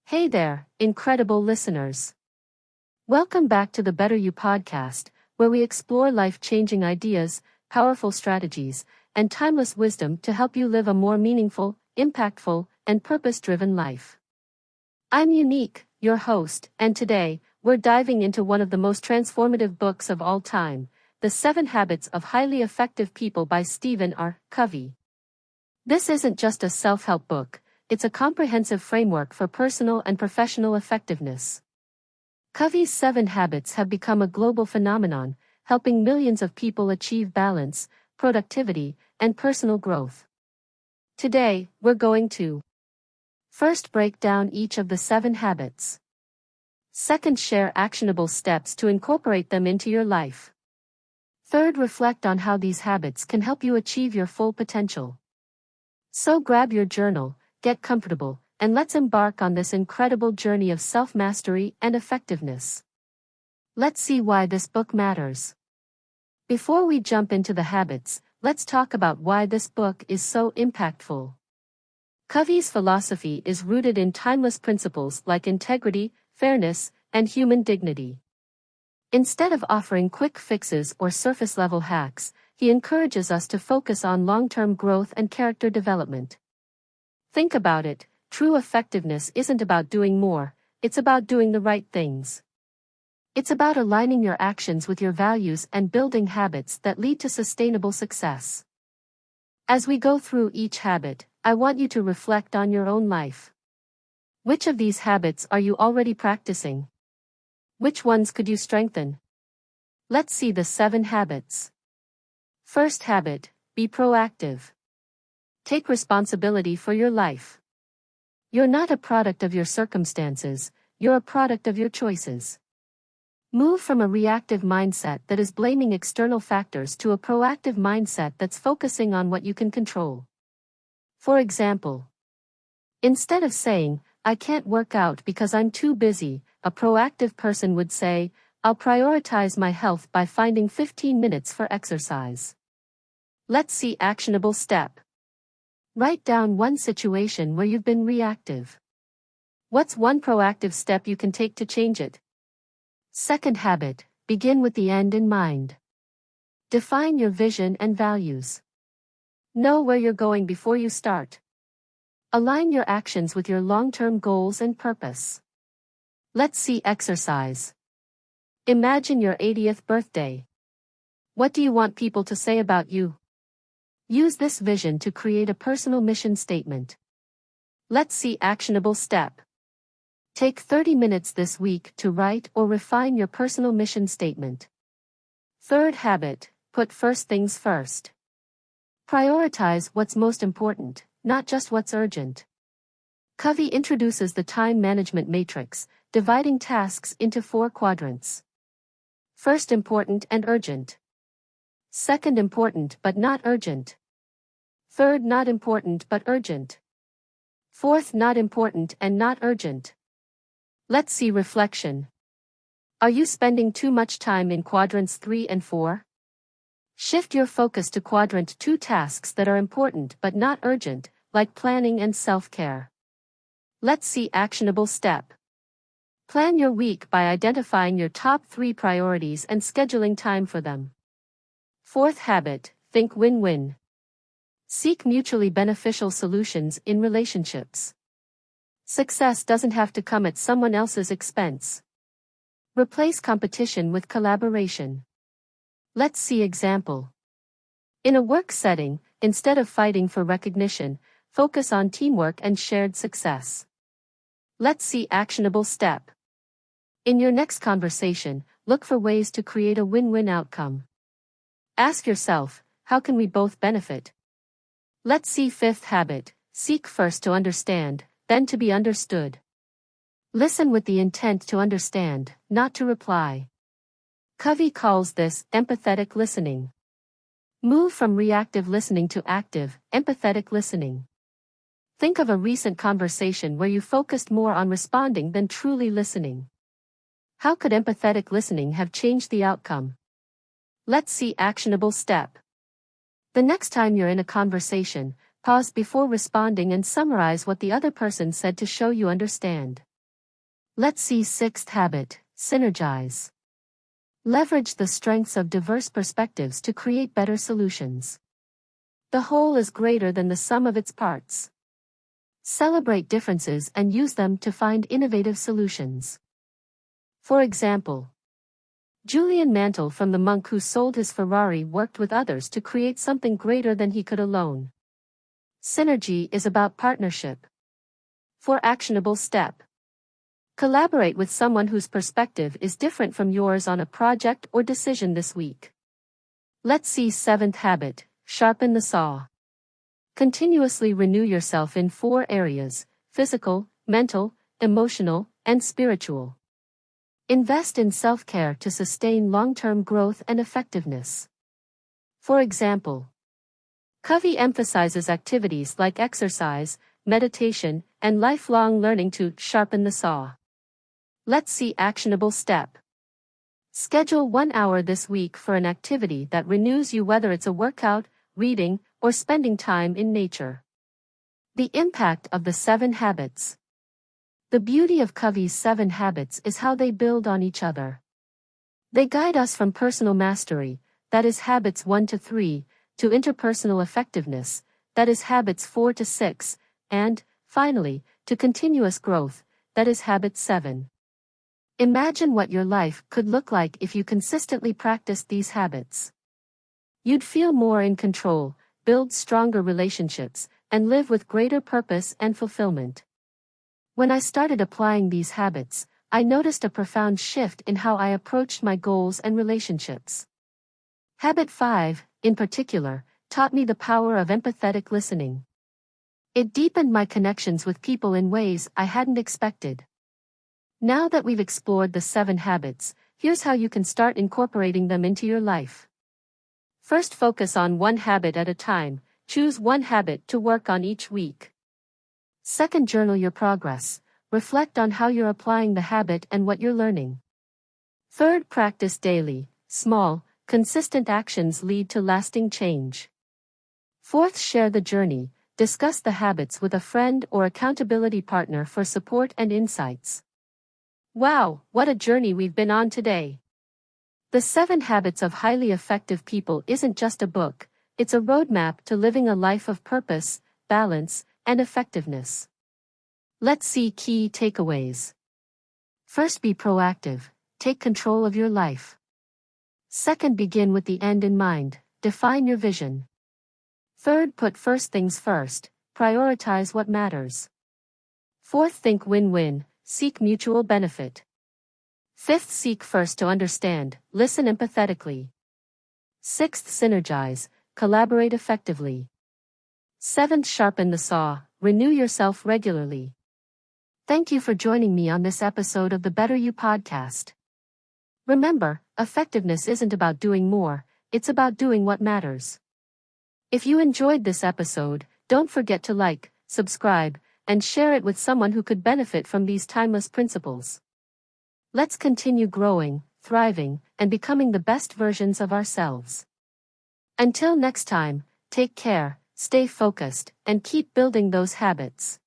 Hey there, incredible listeners. Welcome back to the Better You podcast, where we explore life-changing ideas, powerful strategies, and timeless wisdom to help you live a more meaningful, impactful, and purpose-driven life. I'm Unique, your host, and today, we're diving into one of the most transformative books of all time, The 7 Habits of Highly Effective People by Stephen Covey. This isn't just a self-help book. It's a comprehensive framework for personal and professional effectiveness. Covey's 7 habits have become a global phenomenon, helping millions of people achieve balance, productivity, and personal growth. Today, we're going to first break down each of the 7 habits. Second, share actionable steps to incorporate them into your life. Third, reflect on how these habits can help you achieve your full potential. So grab your journal, get comfortable, and let's embark on this incredible journey of self-mastery and effectiveness. Let's see why this book matters. Before we jump into the habits, let's talk about why this book is so impactful. Covey's philosophy is rooted in timeless principles like integrity, fairness, and human dignity. Instead of offering quick fixes or surface-level hacks, he encourages us to focus on long-term growth and character development. Think about it, true effectiveness isn't about doing more, it's about doing the right things. It's about aligning your actions with your values and building habits that lead to sustainable success. As we go through each habit, I want you to reflect on your own life. Which of these habits are you already practicing? Which ones could you strengthen? Let's see the 7 habits. First habit, be proactive. Take responsibility for your life. You're not a product of your circumstances, you're a product of your choices. Move from a reactive mindset that is blaming external factors to a proactive mindset that's focusing on what you can control. For example, instead of saying, "I can't work out because I'm too busy," a proactive person would say, "I'll prioritize my health by finding 15 minutes for exercise." Let's see actionable step. Write down one situation where you've been reactive. What's one proactive step you can take to change it? Second habit, begin with the end in mind. Define your vision and values. Know where you're going before you start. Align your actions with your long-term goals and purpose. Let's see exercise. Imagine your 80th birthday. What do you want people to say about you? Use this vision to create a personal mission statement. Let's see actionable step. Take 30 minutes this week to write or refine your personal mission statement. Third habit, put first things first. Prioritize what's most important, not just what's urgent. Covey introduces the time management matrix, dividing tasks into 4 quadrants. First, important and urgent. Second, important but not urgent. Third, not important but urgent. Fourth, not important and not urgent. Let's see reflection. Are you spending too much time in quadrants 3 and 4? Shift your focus to quadrant 2 tasks that are important but not urgent, like planning and self-care. Let's see actionable step. Plan your week by identifying your top 3 priorities and scheduling time for them. Fourth habit, think win-win. Seek mutually beneficial solutions in relationships. Success doesn't have to come at someone else's expense. Replace competition with collaboration. Let's see example. In a work setting, instead of fighting for recognition, focus on teamwork and shared success. Let's see actionable step. In your next conversation, look for ways to create a win-win outcome. Ask yourself, how can we both benefit? Let's see fifth habit, seek first to understand, then to be understood. Listen with the intent to understand, not to reply. Covey calls this empathetic listening. Move from reactive listening to active, empathetic listening. Think of a recent conversation where you focused more on responding than truly listening. How could empathetic listening have changed the outcome? Let's see actionable step. The next time you're in a conversation, pause before responding and summarize what the other person said to show you understand. Let's see sixth habit, synergize. Leverage the strengths of diverse perspectives to create better solutions. The whole is greater than the sum of its parts. Celebrate differences and use them to find innovative solutions. For example, Julian Mantle from The Monk Who Sold His Ferrari worked with others to create something greater than he could alone. Synergy is about partnership. For actionable step, collaborate with someone whose perspective is different from yours on a project or decision this week. Let's see seventh habit, sharpen the saw. Continuously renew yourself in 4 areas: physical, mental, emotional, and spiritual. Invest in self-care to sustain long-term growth and effectiveness. For example, Covey emphasizes activities like exercise, meditation, and lifelong learning to sharpen the saw. Let's see actionable step. Schedule 1 hour this week for an activity that renews you, whether it's a workout, reading, or spending time in nature. The impact of the 7 habits. The beauty of Covey's 7 habits is how they build on each other. They guide us from personal mastery, that is habits 1 to 3, to interpersonal effectiveness, that is habits 4 to 6, and, finally, to continuous growth, that is habit 7. Imagine what your life could look like if you consistently practiced these habits. You'd feel more in control, build stronger relationships, and live with greater purpose and fulfillment. When I started applying these habits, I noticed a profound shift in how I approached my goals and relationships. Habit 5, in particular, taught me the power of empathetic listening. It deepened my connections with people in ways I hadn't expected. Now that we've explored the 7 habits, here's how you can start incorporating them into your life. First, focus on 1 habit at a time. Choose 1 habit to work on each week. Second, journal your progress. Reflect on how you're applying the habit and what you're learning. Third, practice daily. Small, consistent actions lead to lasting change. Fourth, share the journey. Discuss the habits with a friend or accountability partner for support and insights. Wow, what a journey we've been on today. The 7 Habits of Highly Effective People isn't just a book, it's a roadmap to living a life of purpose, balance, and effectiveness. Let's see key takeaways. First, be proactive. Take control of your life. Second, begin with the end in mind. Define your vision. Third, put first things first. Prioritize what matters. Fourth, think win-win. Seek mutual benefit. Fifth, seek first to understand. Listen empathetically. Sixth, synergize. Collaborate effectively. Seventh, sharpen the saw. Renew yourself regularly. Thank you for joining me on this episode of the Better You podcast. Remember, effectiveness isn't about doing more, it's about doing what matters. If you enjoyed this episode, don't forget to like, subscribe, and share it with someone who could benefit from these timeless principles. Let's continue growing, thriving, and becoming the best versions of ourselves. Until next time, take care, stay focused, and keep building those habits.